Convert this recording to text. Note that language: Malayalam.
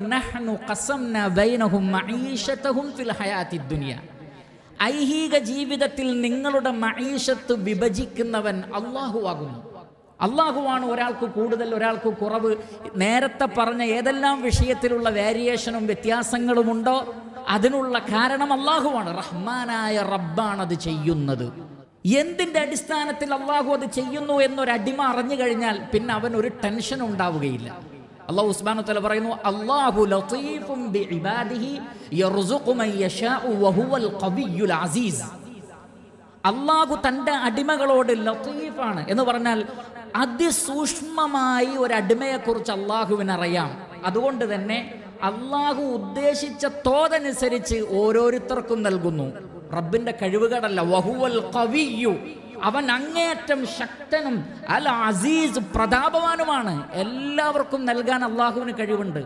നഹ്നു ഖസംനാ ബൈനഹും മഈശതഹും ഫിൽ ഹയാത്തിദ് ദുനിയ. ഐഹിക ജീവിതത്തിൽ നിങ്ങളുടെ മഈശത്ത് വിഭജിക്കുന്നവൻ അല്ലാഹുവാകുന്നു. അല്ലാഹുവാണ് ഒരാൾക്ക് കൂടുതൽ ഒരാൾക്ക് കുറവ്. നേരത്തെ പറഞ്ഞ ഏതെല്ലാം വിഷയത്തിലുള്ള വേരിയേഷനും വ്യത്യാസങ്ങളുമുണ്ടോ അതിനുള്ള കാരണം അല്ലാഹുവാണ്. റഹ്മാനായ റബ്ബാണ് അത് ചെയ്യുന്നത്. എന്തിൻ്റെ അടിസ്ഥാനത്തിൽ അല്ലാഹു അത് ചെയ്യുന്നു എന്നൊരടിമ അറിഞ്ഞു കഴിഞ്ഞാൽ പിന്നെ അവൻ ഒരു ടെൻഷൻ ഉണ്ടാവുകയില്ല. അല്ലാഹു സുബ്ഹാനഹു വ തആല പറയുന്നു, അല്ലാഹു ലതീഫുൻ ബിഇബാദിഹി യർസുഖു മൻ യശാഉ വഹുവൽ ഖവിയ്യുൽ അസീസ്. അല്ലാഹു തൻ്റെ അടിമകളോട് ലതീഫാണ് എന്ന് പറഞ്ഞാൽ അതിസൂക്ഷ്മമായി ഒരു അടിമയെക്കുറിച്ച് അല്ലാഹുവിനറിയാം. അതുകൊണ്ട് തന്നെ അല്ലാഹു ഉദ്ദേശിച്ച തോതനുസരിച്ച് ഓരോരുത്തർക്കും നൽകുന്നു. റബ്ബിന്റെ കഴിവുകേടല്ല. വഹുവൽ ഖവിയ്യു, അവൻ അങ്ങേയറ്റം ശക്തനും അൽ അസീസ് പ്രതാപവാനുമാണ്. എല്ലാവർക്കും നൽകാൻ അല്ലാഹുവിന് കഴിവുണ്ട്.